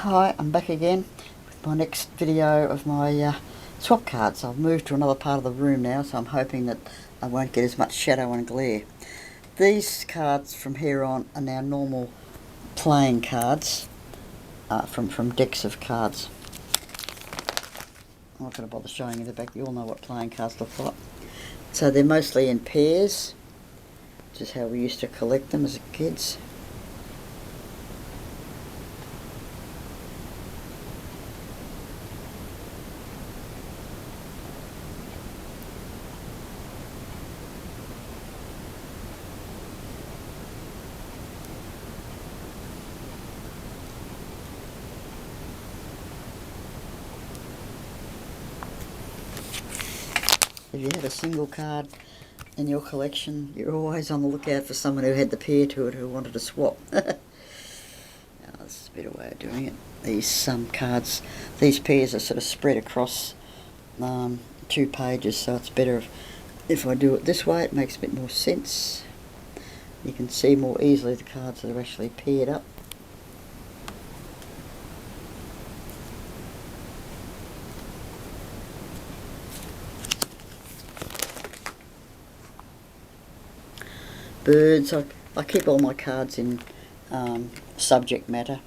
Hi, I'm back again with my next video of my swap cards. I've moved to another part of the room now, so I'm hoping that I won't get as much shadow and glare. These cards from here on are now normal playing cards from decks of cards. I'm not going to bother showing you the back. You all know what playing cards look like. So they're mostly in pairs, which is how we used to collect them as kids. If you had a single card in your collection, you're always on the lookout for someone who had the pair to it who wanted to swap. Now, this is a better way of doing it. These cards, these pairs are sort of spread across 2 pages, so it's better if I do it this way. It makes a bit more sense. You can see more easily the cards that are actually paired up. Birds, I keep all my cards in subject matter.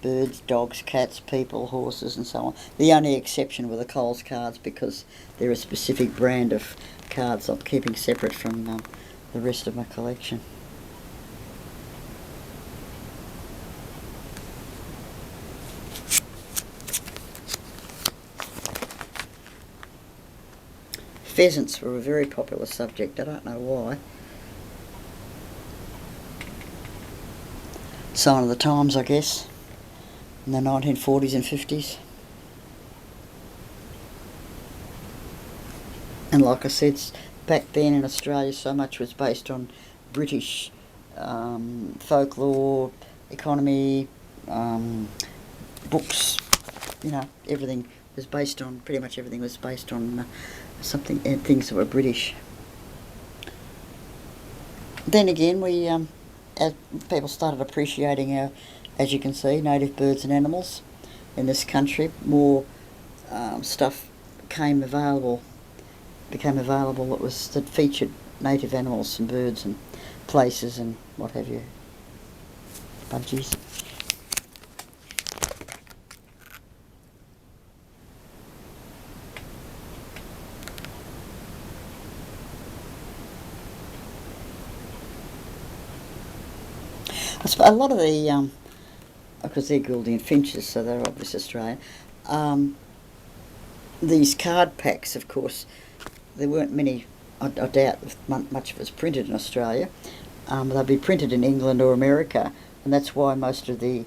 Birds, dogs, cats, people, horses and so on. The only exception were the Coles cards because they're a specific brand of cards I'm keeping separate from the rest of my collection. Pheasants were a very popular subject, I don't know why. Sign of the times, I guess, in the 1940s and 50s. And like I said, back then in Australia so much was based on British folklore, economy, books, you know, everything was based on, pretty much everything was based on things that were British. Then again, as people started appreciating our, as you can see, native birds and animals in this country, more stuff became available that featured native animals and birds and places and what have you. Budgies. A lot of the, because they're Gouldian finches, so they're obviously Australian, these card packs, of course, there weren't many, I doubt much of it was printed in Australia. They'd be printed in England or America, and that's why most of the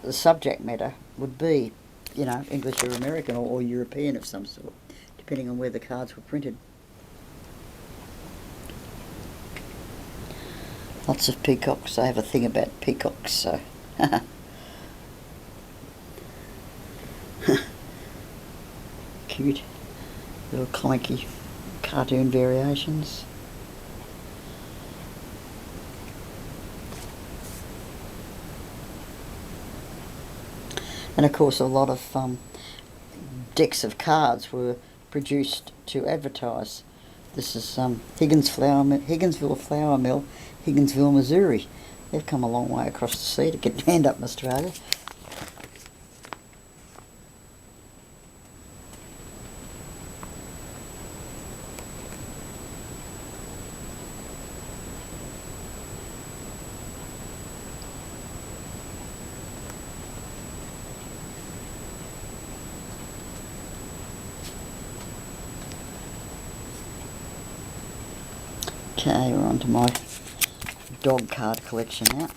subject matter would be, you know, English or American or European of some sort, depending on where the cards were printed. Lots of peacocks. I have a thing about peacocks, so. Cute. Little comic-y cartoon variations. And of course a lot of decks of cards were produced to advertise. This is Higginsville Flour Mill, Higginsville, Missouri. They've come a long way across the sea to get land up in Australia. Okay, we're on to my dog card collection now.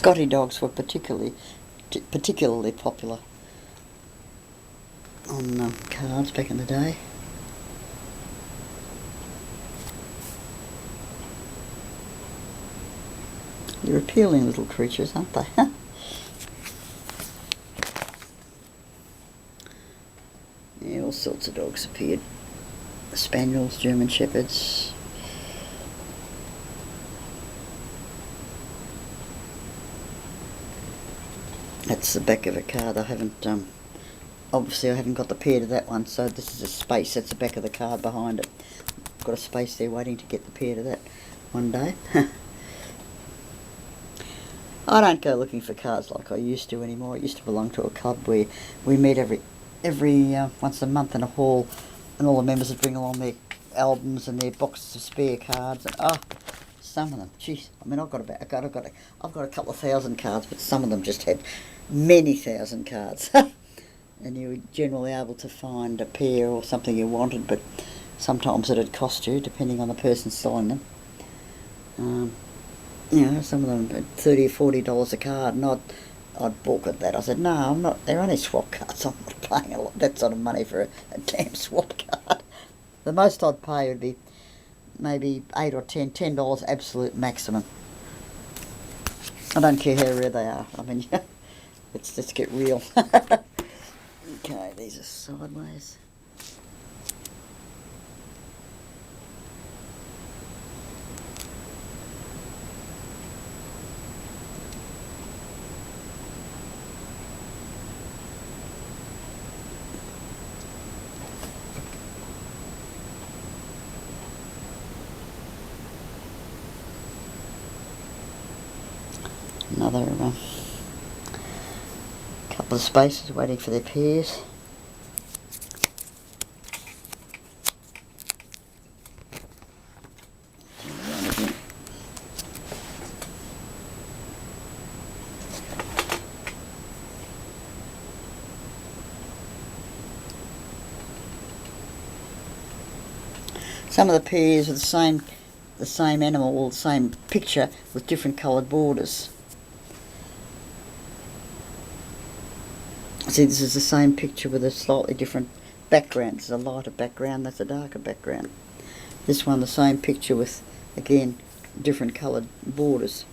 Scotty dogs were particularly popular on cards back in the day. They're appealing little creatures, aren't they? Yeah, all sorts of dogs appeared. Spaniels, German Shepherds. That's the back of a card. I haven't, obviously I haven't got the pair to that one, so this is a space. That's the back of the card behind it. Got a space there waiting to get the pair to that one day. I don't go looking for cards like I used to anymore. I used to belong to a club where we met every once a month in a hall, and all the members would bring along their albums and their boxes of spare cards. And some of them, geez, I mean, I've got a couple of thousand cards, but some of them just had many thousand cards. And you were generally able to find a pair or something you wanted, but sometimes it'd cost you, depending on the person selling them. You know, some of them at $30 or $40 a card, and I'd balk at that. I said, no, I'm not. They're only swap cards. I'm not paying that sort of money for a damn swap card. The most I'd pay would be maybe $8 or $10 absolute maximum. I don't care how rare they are. I mean, let's get real. Okay, these are sideways. Another couple of spaces waiting for their pairs. Some of the pairs are the same animal or the same picture with different coloured borders. See, this is the same picture with a slightly different background. This is a lighter background, that's a darker background. This one, the same picture with, again, different coloured borders.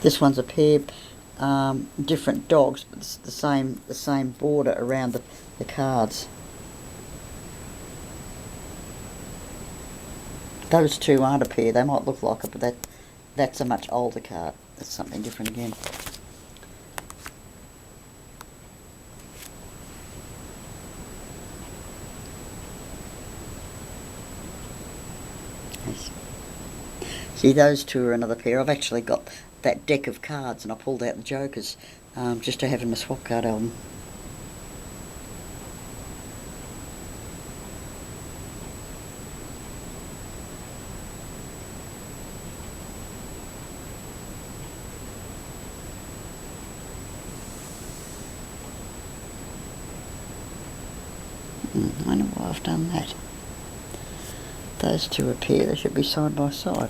This one's a pair, different dogs, but it's the same border around the cards. Those two aren't a pair. They might look like it, but that's a much older card. That's something different again. See, those two are another pair. I've actually got that deck of cards, and I pulled out the Jokers just to have in my swap card album. I wonder why I've done that. Those two appear, they should be side by side.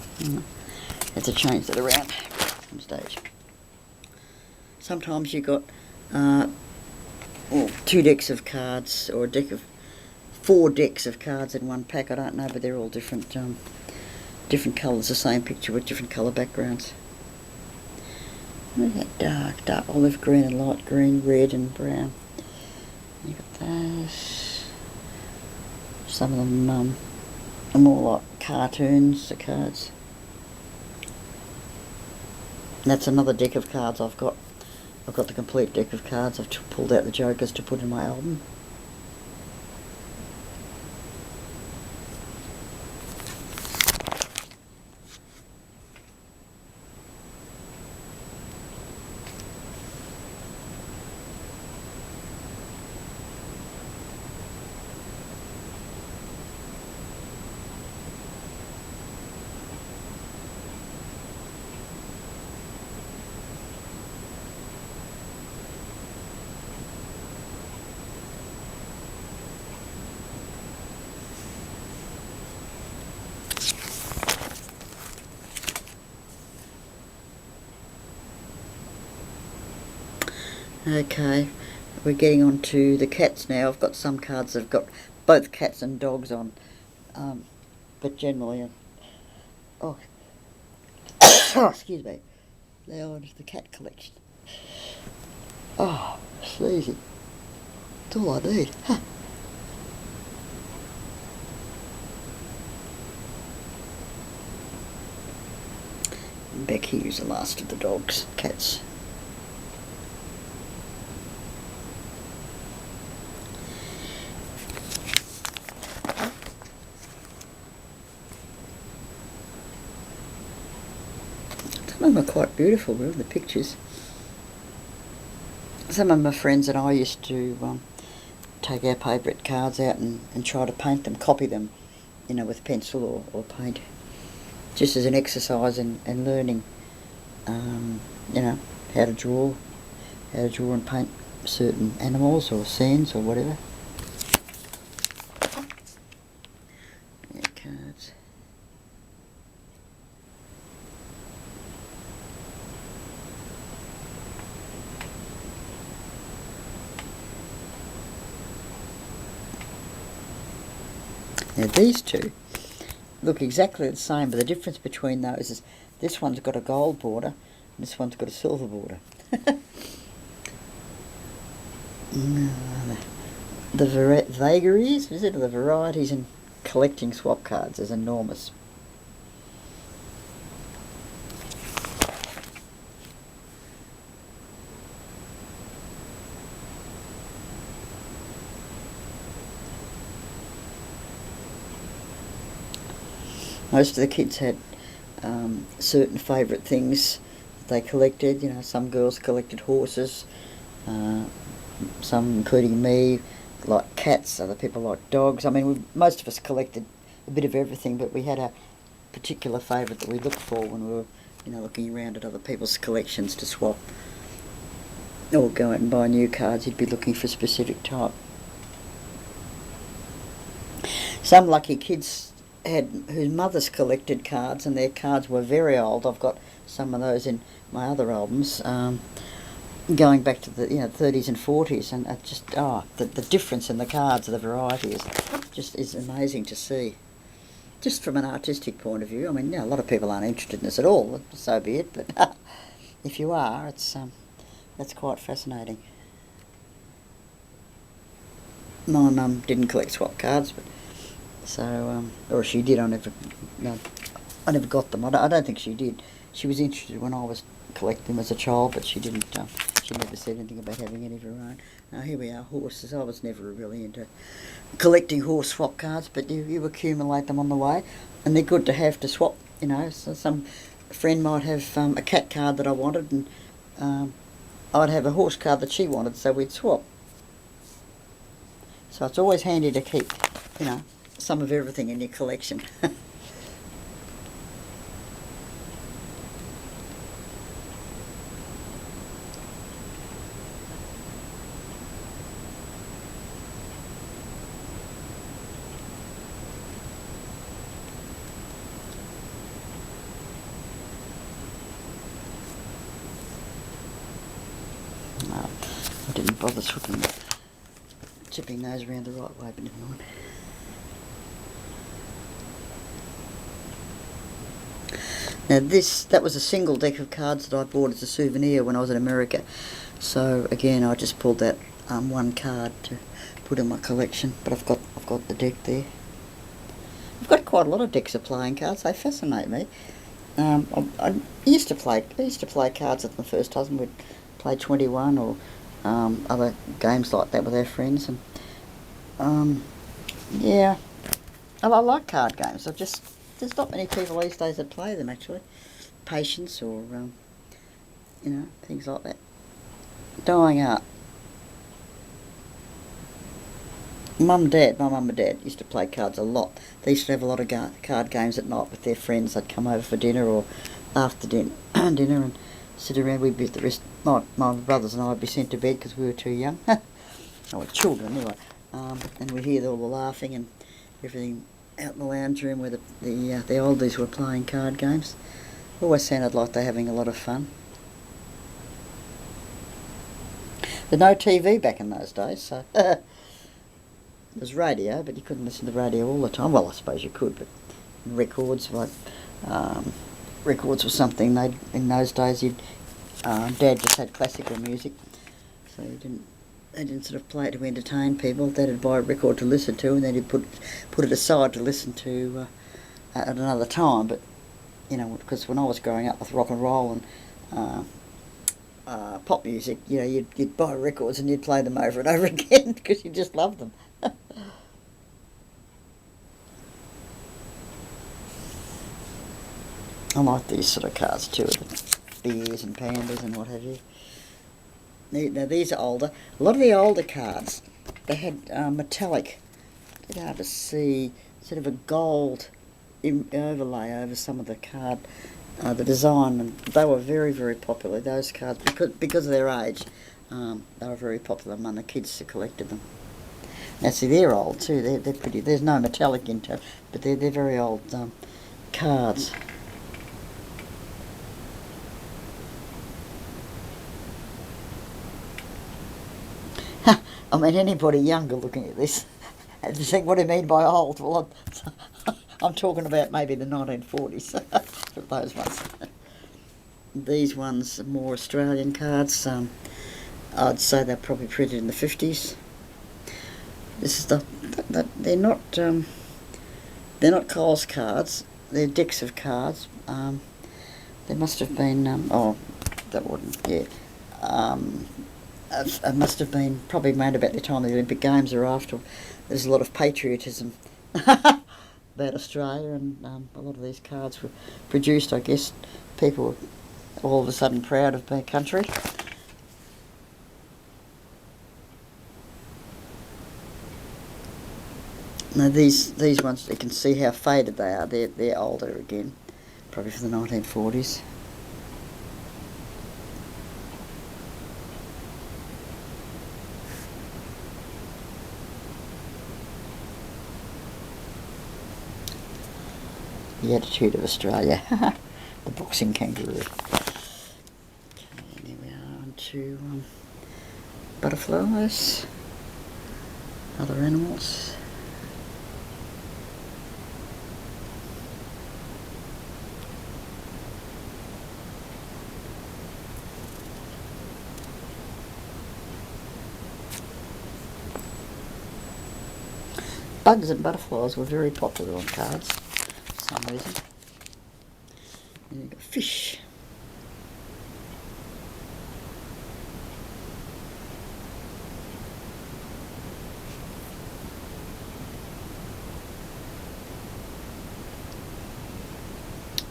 Have to change that around at some stage. Sometimes you got two decks of cards, or a deck of 4 decks of cards in one pack. I don't know, but they're all different colours, the same picture with different colour backgrounds. Look at that dark olive green and light green, red and brown. You got those. Some of them are more like cartoons, the cards. And that's another deck of cards I've got. I've got the complete deck of cards. I've pulled out the Jokers to put in my album. Okay, we're getting on to the cats now. I've got some cards that have got both cats and dogs on, but generally, oh, oh, excuse me, now on to the cat collection. Oh, sleazy. That's all I need. Huh. Becky, who's the last of the dogs, cats. Some of them are quite beautiful, really, the pictures. Some of my friends and I used to take our favourite cards out and try to paint them, copy them, with pencil or paint, just as an exercise in learning, how to draw and paint certain animals or scenes or whatever. Yeah, cards. Now these two look exactly the same, but the difference between those is this one's got a gold border and this one's got a silver border. The vagaries, is it? The varieties in collecting swap cards is enormous. Most of the kids had certain favourite things that they collected. Some girls collected horses, some, including me, like cats. Other people like dogs. I mean, most of us collected a bit of everything, but we had a particular favourite that we looked for when we were, looking around at other people's collections to swap or go out and buy new cards. You'd be looking for a specific type. Some lucky kids whose mothers collected cards, and their cards were very old. I've got some of those in my other albums, going back to the 30s and 40s, and the difference in the cards, the variety is amazing to see. Just from an artistic point of view, I mean, a lot of people aren't interested in this at all. So be it, but if you are, that's quite fascinating. My mum didn't collect swap cards, but. So, or she did. I never got them. I don't think she did. She was interested when I was collecting them as a child, but she didn't. She never said anything about having any of her own. Now here we are, horses. I was never really into collecting horse swap cards, but you accumulate them on the way, and they're good to have to swap. So some friend might have a cat card that I wanted, and I'd have a horse card that she wanted, so we'd swap. So it's always handy to keep, some of everything in your collection. I didn't bother chipping those around the right way, but never mind. Now that was a single deck of cards that I bought as a souvenir when I was in America. So again, I just pulled that one card to put in my collection. But I've got the deck there. I've got quite a lot of decks of playing cards. They fascinate me. I used to play cards with my first husband. We'd play 21 or other games like that with our friends, and yeah, I like card games. There's not many people these days that play them, actually. Patience or, things like that. Dying Art. My mum and dad used to play cards a lot. They used to have a lot of card games at night with their friends. They'd come over for dinner or after dinner and sit around. We'd be the rest. My brothers and I would be sent to bed because we were too young. Or children, anyway. And we'd hear all the laughing and everything out in the lounge room where the oldies were playing card games. Always sounded like they're having a lot of fun. There's no TV back in those days, so there was radio, but you couldn't listen to radio all the time. Well, I suppose you could, but records, like records was something they in those days. Dad just had classical music, so they didn't sort of play it to entertain people. They'd buy a record to listen to, and then he'd put it aside to listen to at another time. But you know, because when I was growing up with rock and roll and pop music, you know, you'd buy records and you'd play them over and over again because you just loved them. I like these sort of cards too, the bears and pandas and what have you. Now these are older. A lot of the older cards, they had metallic, it's hard to see, sort of a gold overlay over some of the card, the design, and they were very, very popular, those cards, because of their age. They were very popular among the kids who collected them. Now see, they're old too, they're pretty, there's no metallic into it, but they're very old cards. I mean, anybody younger looking at this, and think, what do you mean by old? Well, I'm talking about maybe the 1940s, those ones. These ones are more Australian cards. I'd say they're probably printed in the 50s. This is they're not Coles cards. They're decks of cards. They must have been. Oh, that wouldn't. Yeah. It must have been probably around about the time of the Olympic Games or after. There's a lot of patriotism about Australia, and a lot of these cards were produced. I guess people were all of a sudden proud of their country. Now these ones, you can see how faded they are. They're older again, probably from the 1940s. The Attitude of Australia, the boxing kangaroo. Okay, here we are on to butterflies, other animals. Bugs and butterflies were very popular on cards for some reason. And you've got fish.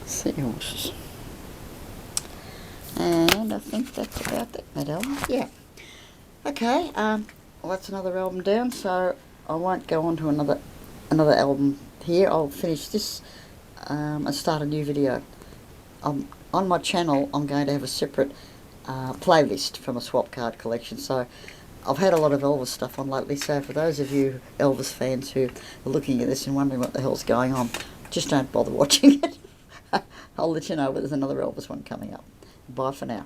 Seahorses. And I think that's about that, Madeleine. Yeah. Okay, well that's another album down, so I won't go on to another album here. I'll finish this and start a new video. On my channel I'm going to have a separate playlist for my swap card collection, so I've had a lot of Elvis stuff on lately, so for those of you Elvis fans who are looking at this and wondering what the hell's going on, just don't bother watching it. I'll let you know when there's another Elvis one coming up. Bye for now.